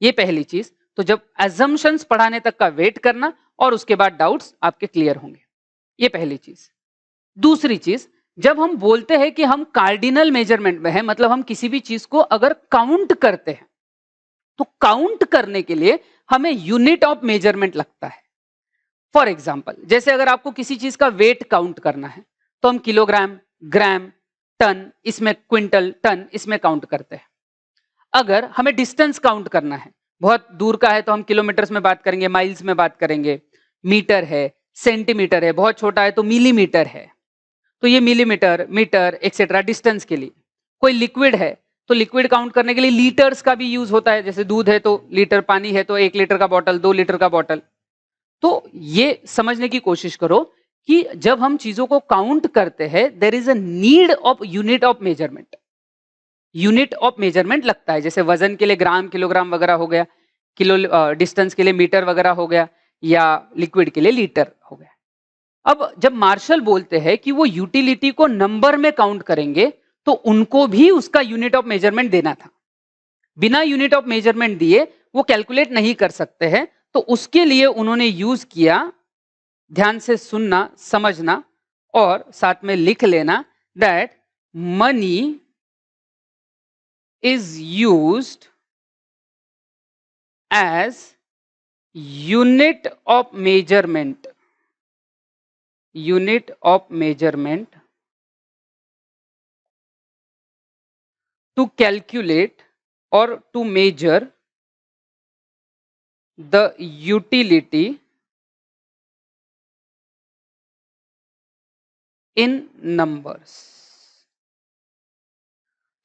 ये पहली चीज। तो जब assumptions पढ़ाने तक का वेट करना और उसके बाद डाउट्स आपके क्लियर होंगे, ये पहली चीज। दूसरी चीज, जब हम बोलते हैं कि हम कार्डिनल मेजरमेंट में है, मतलब हम किसी भी चीज को अगर काउंट करते हैं तो काउंट करने के लिए हमें यूनिट ऑफ मेजरमेंट लगता है। फॉर एग्जाम्पल, जैसे अगर आपको किसी चीज का वेट काउंट करना है तो हम किलोग्राम, ग्राम, टन, इसमें क्विंटल, टन, इसमें काउंट करते हैं। अगर हमें डिस्टेंस काउंट करना है, बहुत दूर का है तो हम किलोमीटर्स में बात करेंगे, माइल्स में बात करेंगे, मीटर है, सेंटीमीटर है, बहुत छोटा है तो मिलीमीटर है। तो ये मिलीमीटर, मीटर एक्सेट्रा डिस्टेंस के लिए। कोई लिक्विड है तो लिक्विड काउंट करने के लिए लीटर्स का भी यूज होता है, जैसे दूध है तो लीटर, पानी है तो 1 लीटर का बॉटल, 2 लीटर का बॉटल। तो ये समझने की कोशिश करो कि जब हम चीजों को काउंट करते हैं there is a need of unit of measurement. Unit of measurement लगता है, जैसे वजन के लिए ग्राम, किलोग्राम वगैरह हो गया, किलो डिस्टेंस के लिए मीटर वगैरह हो गया, या लिक्विड के लिए लीटर हो गया। अब जब मार्शल बोलते हैं कि वो यूटिलिटी को नंबर में काउंट करेंगे तो उनको भी उसका यूनिट ऑफ मेजरमेंट देना था। बिना यूनिट ऑफ मेजरमेंट दिए वो कैलकुलेट नहीं कर सकते हैं, तो उसके लिए उन्होंने यूज किया, ध्यान से सुनना, समझना और साथ में लिख लेना, that money is used as unit of measurement, unit of measurement to calculate or to measure the utility in numbers।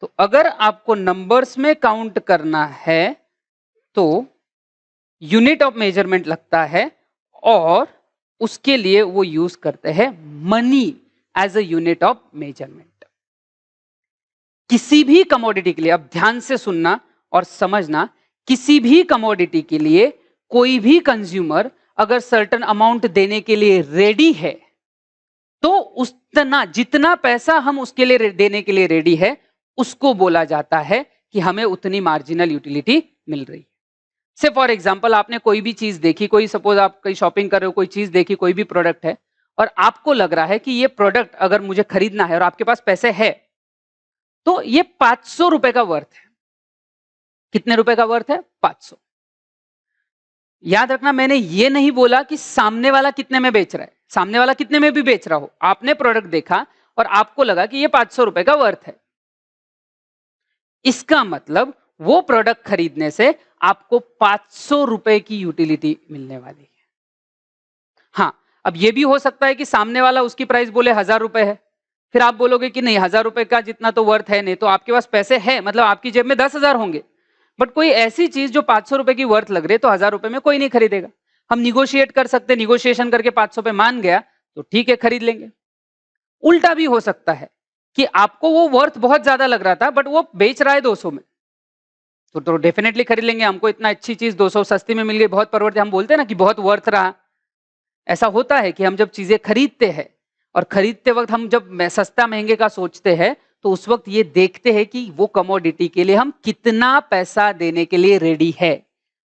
तो अगर आपको नंबर्स में काउंट करना है तो यूनिट ऑफ मेजरमेंट लगता है, और उसके लिए वो यूज करते हैं money as a unit of measurement. किसी भी कमोडिटी के लिए, अब ध्यान से सुनना और समझना, किसी भी कमोडिटी के लिए कोई भी कंज्यूमर अगर सर्टेन अमाउंट देने के लिए रेडी है तो उतना जितना पैसा हम उसके लिए देने के लिए रेडी है उसको बोला जाता है कि हमें उतनी मार्जिनल यूटिलिटी मिल रही है। से फॉर एग्जांपल, आपने कोई भी चीज देखी, कोई सपोज आप कहीं शॉपिंग कर रहे हो, कोई चीज देखी, कोई भी प्रोडक्ट है, और आपको लग रहा है कि ये प्रोडक्ट अगर मुझे खरीदना है और आपके पास पैसे है तो ये 500 रुपए का वर्थ है। कितने रुपए का वर्थ है? 500। याद रखना, मैंने ये नहीं बोला कि सामने वाला कितने में बेच रहा है, सामने वाला कितने में भी बेच रहा हो, आपने प्रोडक्ट देखा और आपको लगा कि ये 500 रुपए का वर्थ है, इसका मतलब वो प्रोडक्ट खरीदने से आपको 500 रुपए की यूटिलिटी मिलने वाली है। हाँ, अब ये भी हो सकता है कि सामने वाला उसकी प्राइस बोले 1000 रुपए है, फिर आप बोलोगे कि नहीं 1000 रुपए का जितना तो वर्थ है नहीं, तो आपके पास पैसे है, मतलब आपकी जेब में 10,000 होंगे, बट कोई ऐसी चीज जो 500 रुपए की वर्थ लग रही है तो 1000 रुपए में कोई नहीं खरीदेगा। हम निगोशिएट कर सकते, निगोशिएशन करके 500 पे मान गया तो ठीक है, खरीद लेंगे। उल्टा भी हो सकता है कि आपको वो वर्थ बहुत ज्यादा लग रहा था बट वो बेच रहा है 200 में, तो डेफिनेटली खरीद लेंगे, हमको इतना अच्छी चीज 200 सस्ती में मिल गई, बहुत परवड़ती, हम बोलते हैं ना कि बहुत वर्थ रहा। ऐसा होता है कि हम जब चीजें खरीदते हैं और खरीदते वक्त हम जब सस्ता महंगे का सोचते हैं तो उस वक्त ये देखते हैं कि वो कमोडिटी के लिए हम कितना पैसा देने के लिए रेडी है,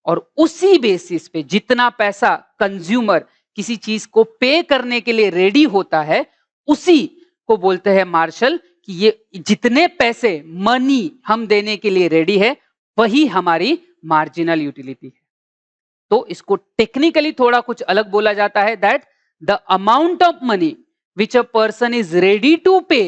और उसी बेसिस पे जितना पैसा कंज्यूमर किसी चीज को पे करने के लिए रेडी होता है उसी को बोलते हैं मार्शल कि ये जितने पैसे मनी हम देने के लिए रेडी है वही हमारी मार्जिनल यूटिलिटी है। तो इसको टेक्निकली थोड़ा कुछ अलग बोला जाता है, that the amount of money which a person is ready to pay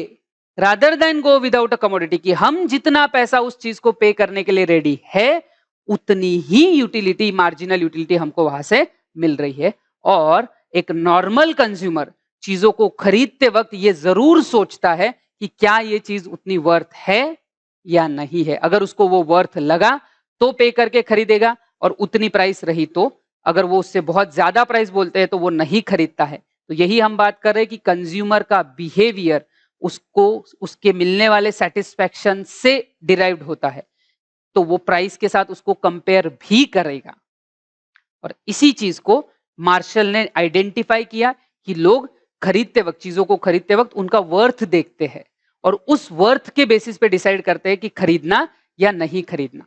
rather than go without a commodity, कि हम जितना पैसा उस चीज को पे करने के लिए रेडी है उतनी ही यूटिलिटी, मार्जिनल यूटिलिटी हमको वहां से मिल रही है। और एक नॉर्मल कंज्यूमर चीजों को खरीदते वक्त ये जरूर सोचता है कि क्या ये चीज उतनी वर्थ है या नहीं है। अगर उसको वो वर्थ लगा तो पे करके खरीदेगा, और उतनी प्राइस रही तो, अगर वो उससे बहुत ज्यादा प्राइस बोलते हैं तो वो नहीं खरीदता है। तो यही हम बात कर रहे हैं कि कंज्यूमर का बिहेवियर उसको उसके मिलने वाले सेटिस्फैक्शन से डिराइव्ड होता है, तो वो प्राइस के साथ उसको कंपेयर भी करेगा। और इसी चीज को मार्शल ने आइडेंटिफाई किया कि लोग खरीदते वक्त, चीजों को खरीदते वक्त उनका वर्थ देखते हैं और उस वर्थ के बेसिस पे डिसाइड करते हैं कि खरीदना या नहीं खरीदना।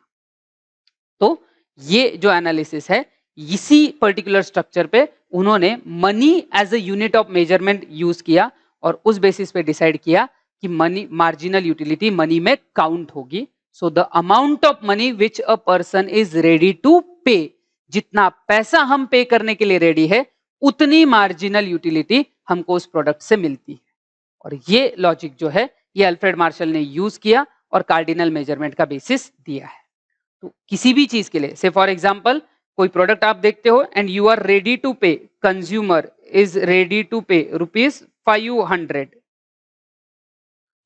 तो ये जो एनालिसिस है, इसी पर्टिकुलर स्ट्रक्चर पे उन्होंने money as a unit of measurement use किया और उस बेसिस पे डिसाइड किया कि मनी, मार्जिनल यूटिलिटी मनी में काउंट होगी। So the amount of money which a person is ready to pay, जितना पैसा हम पे करने के लिए रेडी है उतनी मार्जिनल यूटिलिटी हमको उस प्रोडक्ट से मिलती है। और ये लॉजिक जो है ये अल्फ्रेड मार्शल ने यूज किया और कार्डिनल मेजरमेंट का बेसिस दिया है। तो किसी भी चीज के लिए, से फॉर एग्जांपल कोई प्रोडक्ट आप देखते हो and you are ready to pay, consumer is ready to pay ₹500,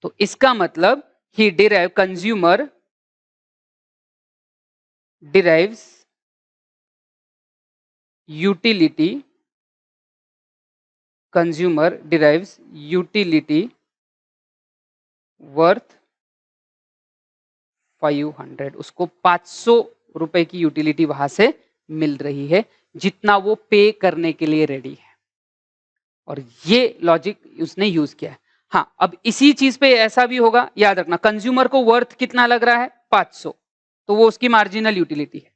तो इसका मतलब ही derive, consumer derives utility, consumer derives utility worth 500, उसको 500 रुपए की यूटिलिटी वहां से मिल रही है जितना वो पे करने के लिए रेडी है। और ये लॉजिक उसने यूज किया है। हाँ, अब इसी चीज पे ऐसा भी होगा, याद रखना, कंज्यूमर को वर्थ कितना लग रहा है 500, तो वो उसकी मार्जिनल यूटिलिटी है।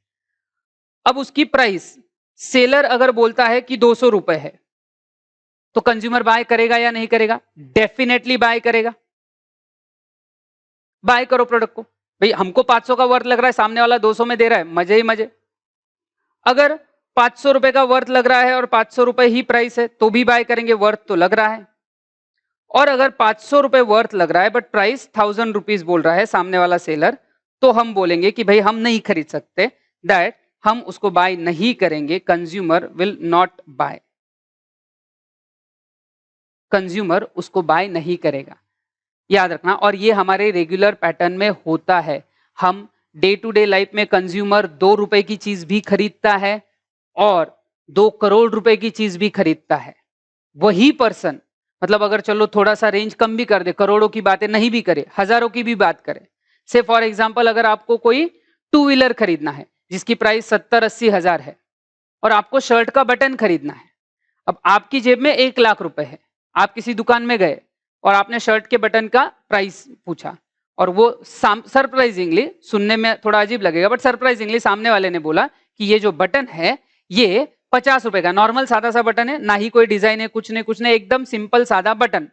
अब उसकी प्राइस, सेलर अगर बोलता है कि 200 रुपए है, तो कंज्यूमर बाय करेगा या नहीं करेगा? डेफिनेटली बाय करेगा। बाय करो प्रोडक्ट को, भाई हमको 500 का वर्थ लग रहा है, सामने वाला 200 में दे रहा है, मजे ही मजे। अगर 500 रुपए का वर्थ लग रहा है और 500 रुपए ही प्राइस है तो भी बाय करेंगे, वर्थ तो लग रहा है। और अगर 500 रुपए वर्थ लग रहा है बट प्राइस 1000 रुपीज बोल रहा है सामने वाला सेलर, तो हम बोलेंगे कि भाई हम नहीं खरीद सकते, दैट हम उसको बाय नहीं करेंगे, consumer will not buy, consumer उसको बाय नहीं करेगा। याद रखना, और ये हमारे रेगुलर पैटर्न में होता है। हम डे टू डे लाइफ में कंज्यूमर 2 रुपए की चीज भी खरीदता है और 2 करोड़ रुपए की चीज भी खरीदता है। वही पर्सन, मतलब अगर चलो थोड़ा सा रेंज कम भी कर दे, करोड़ों की बातें नहीं भी करे, हजारों की भी बात करे, से फॉर एग्जांपल अगर आपको कोई 2 व्हीलर खरीदना है जिसकी प्राइस 70-80 हजार है और आपको शर्ट का बटन खरीदना है, अब आपकी जेब में 1 लाख रुपए है, आप किसी दुकान में गए और आपने शर्ट के बटन का प्राइस पूछा और वो सरप्राइजिंगली, सुनने में थोड़ा अजीब लगेगा बट सरप्राइजिंगली सामने वाले ने बोला कि ये जो बटन है ये 50 रुपए का, नॉर्मल सादा सा बटन है, ना ही कोई डिजाइन है, कुछ नहीं, एकदम सिंपल सादा बटन।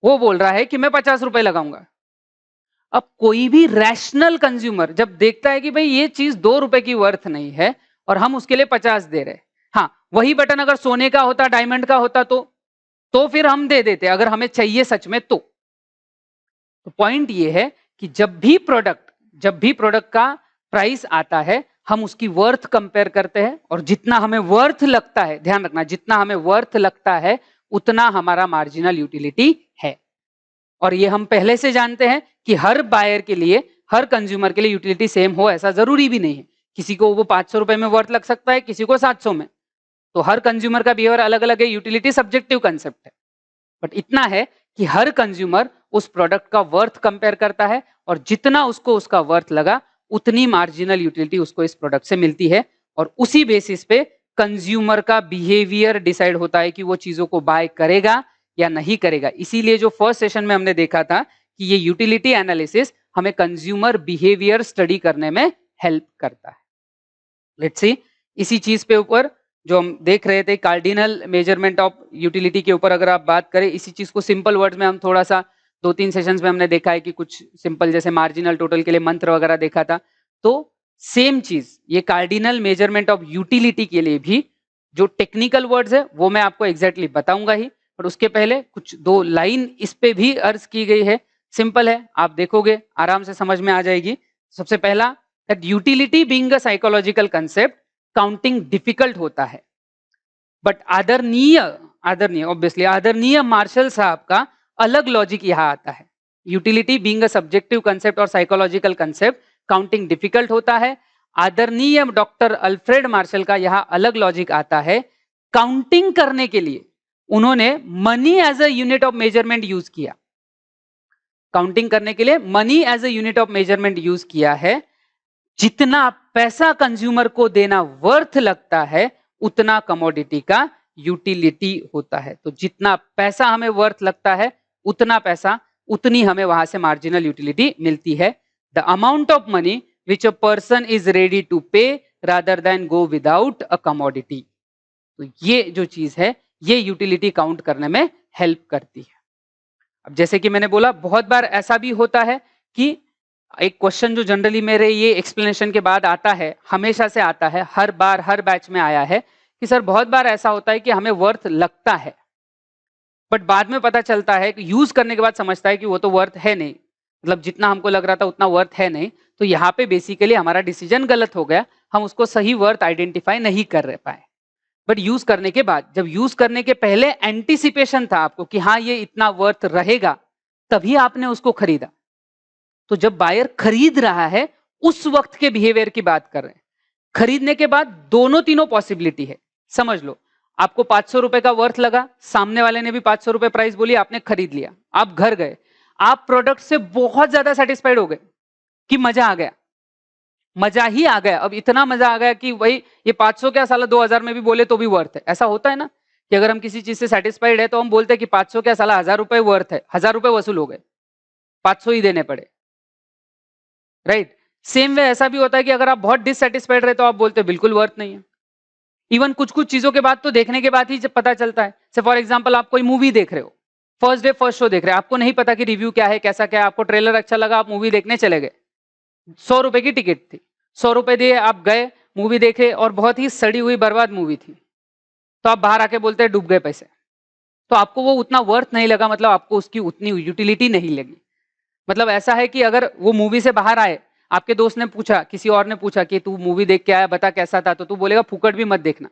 वो बोल रहा है कि मैं 50 रुपए लगाऊंगा। अब कोई भी रैशनल कंज्यूमर जब देखता है कि भाई ये चीज 2 रुपए की वर्थ नहीं है और हम उसके लिए 50 दे रहे, हाँ वही बटन अगर सोने का होता, डायमंड का होता तो फिर हम दे देते अगर हमें चाहिए सच में तो पॉइंट ये है कि जब भी प्रोडक्ट का प्राइस आता है हम उसकी वर्थ कंपेयर करते हैं और जितना हमें वर्थ लगता है, ध्यान रखना, जितना हमें वर्थ लगता है उतना हमारा मार्जिनल यूटिलिटी है। और ये हम पहले से जानते हैं कि हर बायर के लिए, हर कंज्यूमर के लिए यूटिलिटी सेम हो ऐसा जरूरी भी नहीं है। किसी को वो 500 रुपए में वर्थ लग सकता है, किसी को 700 में। तो हर कंज्यूमर का बिहेवियर अलग अलग है, यूटिलिटी सब्जेक्टिव कंसेप्ट है। बट इतना है कि हर कंज्यूमर उस प्रोडक्ट का वर्थ कंपेयर करता है और जितना उसको उसका वर्थ लगा उतनी मार्जिनल यूटिलिटी उसको इस प्रोडक्ट से मिलती है और उसी बेसिस पे कंज्यूमर का बिहेवियर डिसाइड होता है कि वो चीजों को बाय करेगा या नहीं करेगा। इसीलिए जो फर्स्ट सेशन में हमने देखा था कि ये यूटिलिटी एनालिसिस हमें कंज्यूमर बिहेवियर स्टडी करने में हेल्प करता है। लेट्स सी, इसी चीज पे ऊपर जो हम देख रहे थे कार्डिनल मेजरमेंट ऑफ यूटिलिटी के ऊपर अगर आप बात करें, इसी चीज को सिंपल वर्ड्स में हम थोड़ा सा 2-3 सेशंस में हमने देखा है कि कुछ सिंपल जैसे मार्जिनल टोटल के लिए मंत्र वगैरह देखा था। तो सेम चीज ये कार्डिनल मेजरमेंट ऑफ यूटिलिटी के लिए भी जो टेक्निकल वर्ड्स है वो मैं आपको एग्जैक्टली बताऊंगा ही, पर उसके पहले कुछ 2 लाइन इस पे भी अर्ज की गई है। सिंपल है, आप देखोगे आराम से समझ में आ जाएगी। सबसे पहला, that utility being a psychological concept counting difficult होता है बट आदरणीय, ऑब्वियसली आदरणीय मार्शल साहब का अलग लॉजिक यहाँ आता है। Utility being a subjective concept और साइकोलॉजिकल कंसेप्ट, काउंटिंग डिफिकल्ट होता है। आदरणीय डॉक्टर अल्फ्रेड मार्शल का यहाँ अलग लॉजिक आता है। काउंटिंग करने के लिए उन्होंने money as a unit of measurement use किया। काउंटिंग करने के लिए money as a unit of measurement use किया है। जितना पैसा कंज्यूमर को देना वर्थ लगता है, उतना कमोडिटी का यूटिलिटी होता है। तो जितना पैसा हमें वर्थ लगता है, उतना पैसा, उतनी हमें वहां से मार्जिनल यूटिलिटी मिलती है। The amount of money which a person is ready to pay rather than go without a commodity. तो ये जो चीज है, ये यूटिलिटी काउंट करने में हेल्प करती है। अब जैसे कि मैंने बोला, बहुत बार ऐसा भी होता है कि एक क्वेश्चन जो जनरली मेरे ये एक्सप्लेनेशन के बाद आता है, हमेशा से आता है, हर बार हर बैच में आया है कि सर बहुत बार ऐसा होता है कि हमें वर्थ लगता है, बट बाद में पता चलता है कि यूज करने के बाद समझता है कि वो तो वर्थ है नहीं, मतलब जितना हमको लग रहा था उतना वर्थ है नहीं। तो यहाँ पे बेसिकली हमारा डिसीजन गलत हो गया, हम उसको सही वर्थ आइडेंटिफाई नहीं कर पाए। बट यूज करने के बाद, जब यूज करने के पहले एंटिसिपेशन था आपको कि हाँ ये इतना वर्थ रहेगा, तभी आपने उसको खरीदा। तो जब बायर खरीद रहा है, उस वक्त के बिहेवियर की बात कर रहे हैं। खरीदने के बाद दोनों तीनों पॉसिबिलिटी है। समझ लो, आपको 500 रुपए का वर्थ लगा, सामने वाले ने भी 500 रुपए प्राइस बोली, आपने खरीद लिया, आप घर गए, आप प्रोडक्ट से बहुत ज्यादा सेटिस्फाइड हो गए कि मजा आ गया, मजा ही आ गया। अब इतना मजा आ गया कि वही ये 500 क्या साला 2000 में भी बोले तो भी वर्थ है। ऐसा होता है ना कि अगर हम किसी चीज से सेटिस्फाइड है तो हम बोलते हैं कि 500 क्या साला 1000 रुपए वर्थ है, 1000 रुपए वसूल हो गए, 500 ही देने पड़े, राइट। सेम वे ऐसा भी होता है कि अगर आप बहुत डिससेटिस्फाइड रहे तो आप बोलते हैं बिल्कुल वर्थ नहीं है। इवन कुछ कुछ चीजों के बाद तो देखने के बाद ही जब पता चलता है। से फॉर एग्जांपल आप कोई मूवी देख रहे हो, फर्स्ट डे फर्स्ट शो देख रहे हैं, आपको नहीं पता कि रिव्यू क्या है, कैसा क्या है, आपको ट्रेलर अच्छा लगा, आप मूवी देखने चले गए, 100 रुपए की टिकट थी, 100 रुपए दिए, आप गए, मूवी देखे और बहुत ही सड़ी हुई बर्बाद मूवी थी, तो आप बाहर आके बोलते हैं डूब गए पैसे। तो आपको वो उतना वर्थ नहीं लगा, मतलब आपको उसकी उतनी यूटिलिटी नहीं लगी। मतलब ऐसा है कि अगर वो मूवी से बाहर आए, आपके दोस्त ने पूछा, किसी और ने पूछा कि तू मूवी देख के आया, बता कैसा था, तो तू बोलेगा फुकट भी मत देखना।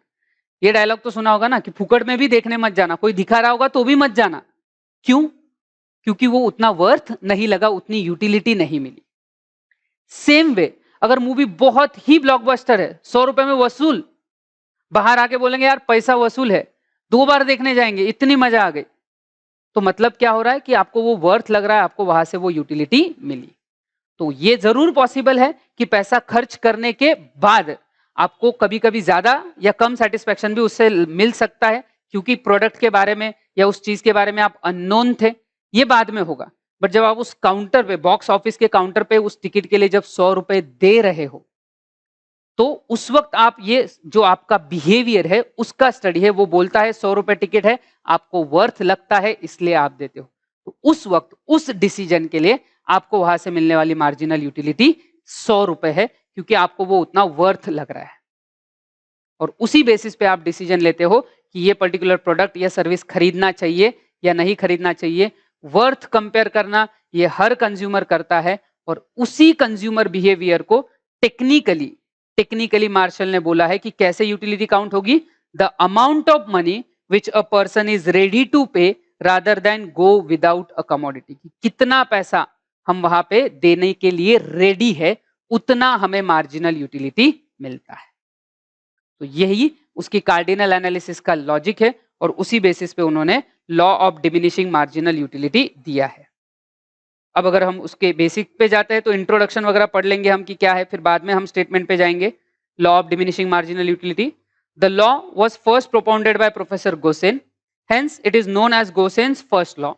ये डायलॉग तो सुना होगा ना कि फुकट में भी देखने मत जाना, कोई दिखा रहा होगा तो भी मत जाना। क्यों? क्योंकि वो उतना वर्थ नहीं लगा, उतनी यूटिलिटी नहीं मिली। सेम वे अगर मूवी बहुत ही ब्लॉकबस्टर है, 100 रुपए में वसूल, बाहर आके बोलेंगे यार पैसा वसूल है, 2 बार देखने जाएंगे, इतनी मजा आ गई, तो मतलब क्या हो रहा है कि आपको वो वर्थ लग रहा है, आपको वहां से वो यूटिलिटी मिली। तो ये जरूर पॉसिबल है कि पैसा खर्च करने के बाद आपको कभी कभी ज्यादा या कम सेटिस्फेक्शन भी उससे मिल सकता है, क्योंकि प्रोडक्ट के बारे में या उस चीज के बारे में आप अननोन थे, ये बाद में होगा। बट जब आप उस काउंटर पे, बॉक्स ऑफिस के काउंटर पे उस टिकट के लिए जब 100 रुपए दे रहे हो, तो उस वक्त आप ये जो आपका बिहेवियर है उसका स्टडी है, वो बोलता है 100 रुपए टिकट है, आपको वर्थ लगता है इसलिए आप देते हो। तो उस वक्त उस डिसीजन के लिए आपको वहां से मिलने वाली मार्जिनल यूटिलिटी 100 रुपए है, क्योंकि आपको वो उतना वर्थ लग रहा है। और उसी बेसिस पे आप डिसीजन लेते हो कि ये पर्टिकुलर प्रोडक्ट या सर्विस खरीदना चाहिए या नहीं खरीदना चाहिए। वर्थ कंपेयर करना ये हर कंज्यूमर करता है, और उसी कंज्यूमर बिहेवियर को टेक्निकली मार्शल ने बोला है कि कैसे यूटिलिटी काउंट होगी। The amount of money which a person is ready to pay rather than go without a commodity. कितना पैसा हम वहां पे देने के लिए रेडी है, उतना हमें मार्जिनल यूटिलिटी मिलता है। तो यही उसकी कार्डिनल एनालिसिस का लॉजिक है, और उसी बेसिस पे उन्होंने law of diminishing marginal utility दिया है। अब अगर हम उसके बेसिक पे जाते हैं तो इंट्रोडक्शन वगैरह पढ़ लेंगे हम कि क्या है, फिर बाद में हम स्टेटमेंट पे जाएंगे। Law of diminishing marginal utility, the law was first propounded by professor Gossen, hence it is known as Gossen's first law.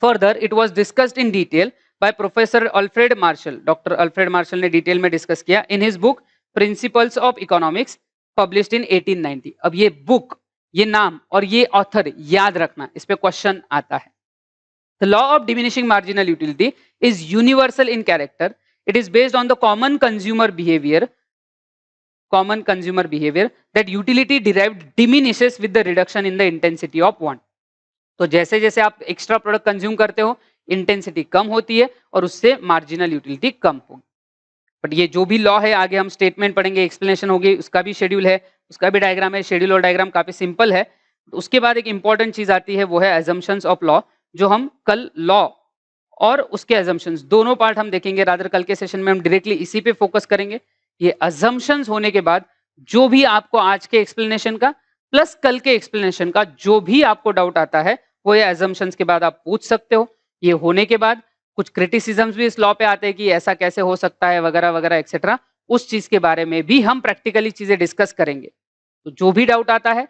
Further it was discussed in detail by professor Alfred Marshall. Doctor Alfred Marshall ने detail में discuss किया in his book principles of economics, published in 1890। अब ये book, ये नाम और ये author याद रखना, इस पे क्वेश्चन आता है। The law of diminishing marginal utility is universal in character. It is based on the common consumer behavior that utility derived diminishes with the reduction in the intensity of want. तो जैसे जैसे आप extra product consume करते हो, intensity कम होती है और उससे मार्जिनल यूटिलिटी कम होगी। बट ये जो भी लॉ है, आगे हम स्टेटमेंट पढ़ेंगे, एक्सप्लेनेशन होगी, उसका भी शेड्यूल है, उसका भी डायग्राम है। शेड्यूल और डायग्राम काफी सिंपल है, उसके बाद एक इंपॉर्टेंट चीज आती है, वो है एजम्पशंस ऑफ लॉ, जो हम कल लॉ और उसके एजम्पशंस दोनों पार्ट हम देखेंगे। रादर कल के सेशन में हम डायरेक्टली इसी पे फोकस करेंगे। ये अजम्पशंस होने के बाद जो भी आपको आज के एक्सप्लेनेशन का प्लस कल के एक्सप्लेनेशन का जो भी आपको डाउट आता है, वो ये एजम्पशंस के बाद आप पूछ सकते हो। ये होने के बाद कुछ क्रिटिसिज्म्स भी इस लॉ पे आते हैं कि ऐसा कैसे हो सकता है वगैरह वगैरह एक्सेट्रा, उस चीज के बारे में भी हम प्रैक्टिकली चीजें डिस्कस करेंगे। तो जो भी डाउट आता है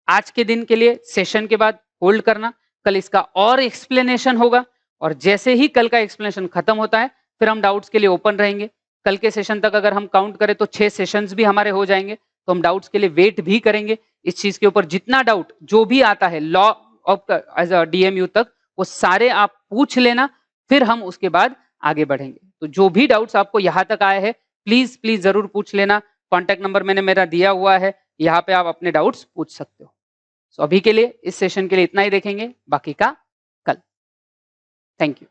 आज के दिन के लिए सेशन के बाद होल्ड करना, कल इसका और एक्सप्लेनेशन होगा, और जैसे ही कल का एक्सप्लेनेशन खत्म होता है फिर हम डाउट्स के लिए ओपन रहेंगे। कल के सेशन तक अगर हम काउंट करें तो 6 सेशंस भी हमारे हो जाएंगे, तो हम डाउट्स के लिए वेट भी करेंगे इस चीज के ऊपर। जितना डाउट जो भी आता है law of as a DMU तक, वो सारे आप पूछ लेना, फिर हम उसके बाद आगे बढ़ेंगे। तो जो भी डाउट्स आपको यहाँ तक आए हैं प्लीज प्लीज जरूर पूछ लेना। कॉन्टैक्ट नंबर मैंने मेरा दिया हुआ है, यहाँ पे आप अपने डाउट्स पूछ सकते हो। सो अभी के लिए इस सेशन के लिए इतना ही देखेंगे, बाकी का कल। Thank you.